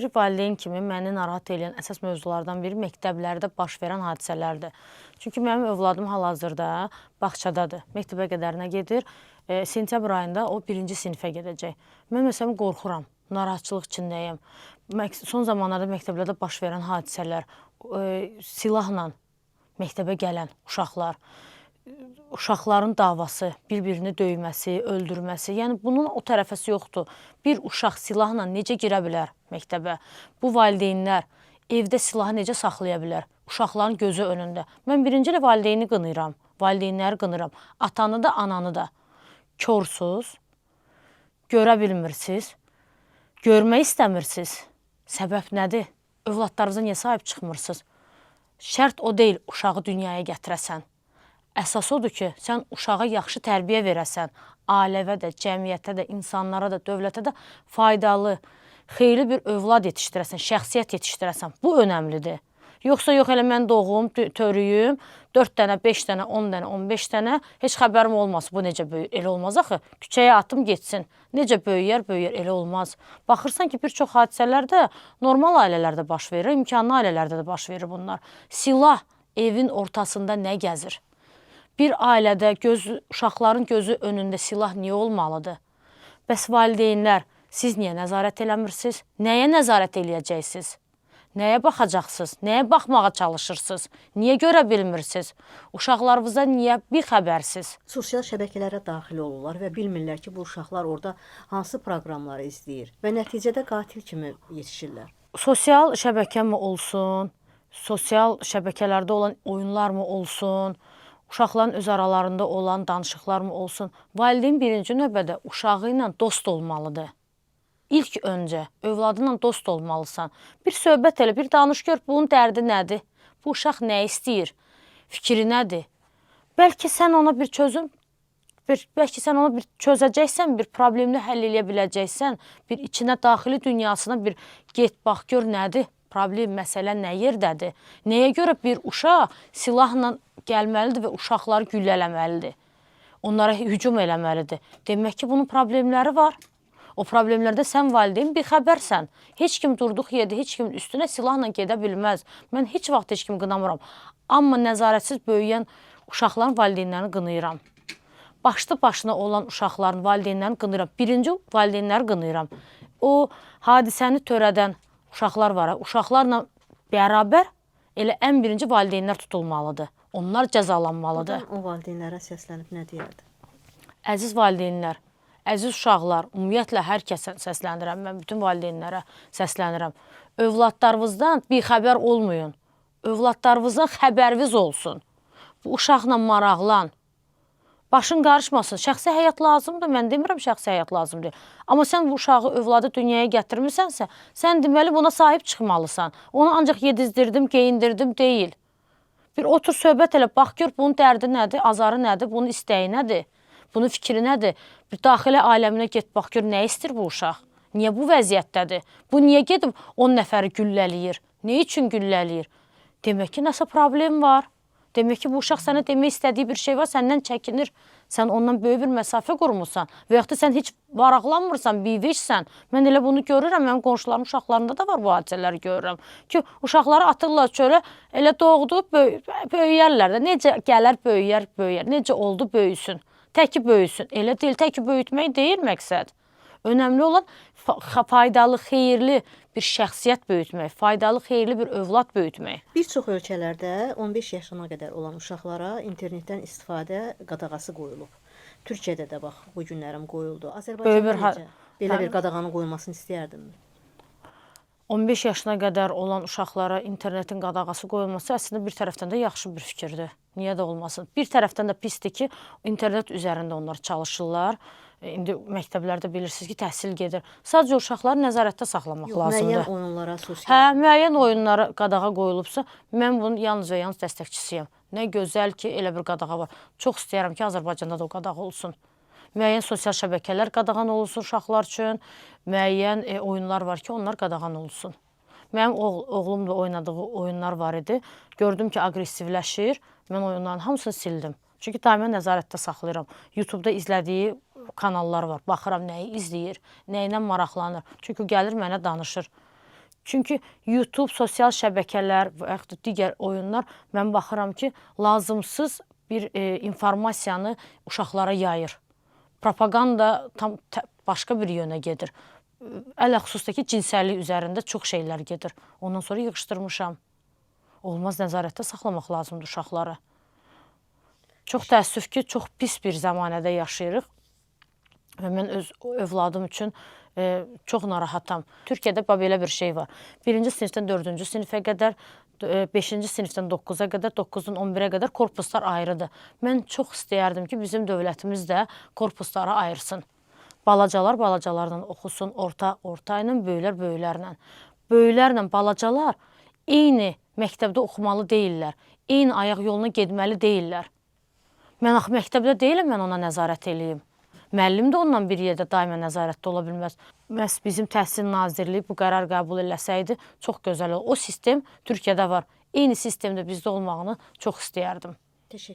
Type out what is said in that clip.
bir valideyn kimi məni narahat edən əsas mövzulardan biri məktəblərdə baş verən hadisələrdir. Çünki mənim övladım hal-hazırda bağçadadır, məktəbə qədərinə gedir. Sentyabr ayında o 1-ci sinifə gedəcək. Mən məsələn qorxuram, narahatçılıq içindəyim. Son zamanlarda məktəblərdə baş verən hadisələr, silahla məktəbə gələn uşaqlar, uşaqların davası, bir-birini döyməsi, öldürməsi, yəni bunun o tərəfəsi yoxdur. Bir uşaq silahla necə girə bilər məktəbə? Bu valideynlər evdə silahı necə saxlaya bilər? Uşaqların gözü önündə. Mən birinci ilə valideyni qınayıram, valideynləri qınayıram. Atanı da, ananı da. Korsuz, görə bilmirsiniz, görmək istəmirsiniz. Səbəb nədir? Övladlarınıza niyə sahib çıxmırsınız? Şərt o deyil uşağı dünyaya gətirəsən. Əsas odur ki, sən uşağa yaxşı tərbiyə verəsən, ailəvə də, cəmiyyətə də, insanlara da, dövlətə də faydalı, xeyirli bir övlad yetişdirəsən, şəxsiyyət yetişdirəsən. Bu önəmlidir. Yoxsa yox elə mən doğum, törüyüm, 4 dənə, 5 dənə, 10 dənə, 15 dənə, heç xəbərim olmaz. Bu necə böyür? Elə olmaz axı. Küçəyə atım getsin. Necə böyüyər, elə olmaz. Baxırsan ki, bir çox hadisələr də normal ailələrdə baş verir, imkanlı ailələrdə də baş verir bunlar. Silah evin ortasında nə gəzir? Bir ailədə uşaqların gözü önündə silah niyə olmalıdır? Bəs valideynlər, siz niyə nəzarət eləmirsiniz? Nəyə nəzarət eləyəcəksiniz? Nəyə baxacaqsınız? Nəyə baxmağa çalışırsınız? Niyə görə bilmirsiniz? Uşaqlarınıza niyə bixəbərsiz? Sosial şəbəkələrə daxil olurlar və bilmirlər ki, bu uşaqlar orada hansı proqramları izləyir və nəticədə qatil kimi yetişirlər. Sosial şəbəkə mi olsun? Sosial şəbəkələrdə olan oyunlar mı olsun? Uşaqların öz aralarında olan danışıqlar mı olsun? Valideyn birinci növbədə uşağı ilə dost olmalıdır. İlk öncə övladınla dost olmalısan. Bir söhbət elə, bir danış gör, bunun dərdi nədir? Bu uşaq nə istəyir? Fikri nədir? Bəlkə sən ona bir çözəcəksən, bir problemini həll edə biləcəksən, bir içinə daxili dünyasına bir get, bax, gör nədir? Problem, məsələ nə yerdədir? Nəyə görə bir uşaq silahla gəlməlidir və uşaqları güllələməlidir? Onlara hücum eləməlidir. Demək ki, bunun problemləri var. O problemlərdə sən valideyn bixəbərsən. Heç kim durduq yerdə, heç kimin üstünə silahla gedə bilməz. Mən heç vaxt heç kimi qınamıram. Amma nəzarətsiz böyüyən uşaqların valideynlərini qınayıram. Başlı başına olan uşaqların valideynlərini qınayıram. Birinci valideynləri qınayıram. O hadisəni törədən uşaqlar var. Uşaqlarla bərabər elə ən birinci valideynlər tutulmalıdır. Onlar cəzalanmalıdır. O valideynlərə səslənib nə deyərdi? Əziz valideynlər, əziz uşaqlar, ümumiyyətlə hər kəsə səslənirəm, mən bütün valideynlərə səslənirəm. Övladlarınızdan bixəbər olmayın. Övladlarınızdan xəbəriniz olsun. Bu uşaqla maraqlan. Başın qarışmasın. Şəxsi həyat lazımdır. Mən demirəm şəxsi həyat lazımdır. Amma sən bu uşağı, övladı dünyaya gətirmirsənsə, sən deməli buna sahib çıxmalısan. Onu ancaq yedizdirdim, geyindirdim deyil. Bir otur söhbət elə, bax gör bunun dərdi nədir, azarı nədir, bunun istəyi nədir, bunun fikri nədir? Bir daxilə aləminə get, bax gör nə istəyir bu uşaq? Niyə bu vəziyyətdədir? Bu niyə gedib 10 nəfəri güllələyir? Nə üçün güllələyir? Demək ki, nəsə problem var. Demək ki, bu uşaq sənə demək istədiyi bir şey var, səndən çəkinir. Sən ondan böyük bir məsafə qurmursan və yaxud da sən heç varaqlanmırsan, bivişsən. Mən elə bunu görürəm, mənim qonşularım uşaqlarında da var bu hadisələri görürəm. Ki, uşaqları atırlar çölə, elə doğdu, böyüyərlər də. Necə gələr, böyüyər. Necə oldu, böyüsün. Təki böyüsün. Elə deyil, təki böyütmək deyil məqsəd. Önəmli olan faydalı, xeyirli bir şəxsiyyət böyütmək, faydalı, xeyirli bir övlad böyütmək. Bir çox ölkələrdə 15 yaşına qədər olan uşaqlara internetdən istifadə qadağası qoyulub. Türkiyədə də bax, bu günlərim qoyuldu. Azərbaycanda necə? Belə bir qadağanın qoyulmasını istəyərdinmi? 15 yaşına qədər olan uşaqlara internetin qadağası qoyulması əslində bir tərəfdən də yaxşı bir fikirdir. Niyə də olmasın? Bir tərəfdən də pisdir ki, internet üzərində onlar çalışırlar. İndi məktəblərdə bilirsiniz ki, təhsil gedir. Sadəcə uşaqları nəzarətdə saxlamaq lazımdır. Müəyyən oyunlara, sosial... Hə, müəyyən oyunlara qadağa qoyulubsa, mən bunun yalnız və yalnız dəstəkçisiyəm. Nə gözəl ki, elə bir qadağa var. Çox istəyərəm ki, Azərbaycanda da o qadağa olsun. Müəyyən sosial şəbəkələr qadağan olsun uşaqlar üçün, müəyyən oyunlar var ki, onlar qadağan olsun. Mənim oğlumla oynadığı oyunlar var idi. Gördüm ki, aqressivləşir. Mən oyunların hamısını sildim. Çünki daimə nəzarətdə saxlayıram. YouTube-da izlədiyi kanallar var. Baxıram nəyi izləyir, nəyinə maraqlanır. Çünki gəlir mənə danışır. Çünki YouTube, sosial şəbəkələr və yaxud da digər oyunlar mən baxıram ki, lazımsız bir informasiyanı uşaqlara yayır. Propaganda tam başqa bir yönə gedir. Ələxüsus da ki, cinsəllik üzərində çox şeylər gedir. Ondan sonra yığışdırmışam. Olmaz, nəzarətdə saxlamaq lazımdır uşaqları. Çox təəssüf ki, çox pis bir zəmanədə yaşayırıq və mən öz övladım üçün çox narahatam. Türkiyədə belə bir şey var. 1-ci sinifdən 4-cü sinifə qədər, 5-ci sinifdən 9-a qədər, 9-dan 11-ə qədər korpuslar ayrıdır. Mən çox istəyərdim ki, bizim dövlətimiz də korpuslara ayırsın. Balacalar balacalarla oxusun, orta ilə, böyüklər böyüklərlə. Böyüklərlə balacalar eyni məktəbdə oxumalı deyillər. Eyni ayaq yoluna getməli deyillər. Mən axı məktəbdə deyiləm, mən ona nəzarət eləyim. Müəllim də ondan bir yerdə daimə nəzarətdə ola bilməz. Məhz bizim Təhsil Nazirliyi bu qərar qəbul eləsəydi, çox gözəl olur. O sistem Türkiyədə var. Eyni sistemdə bizdə olmağını çox istəyərdim. Təşəkkür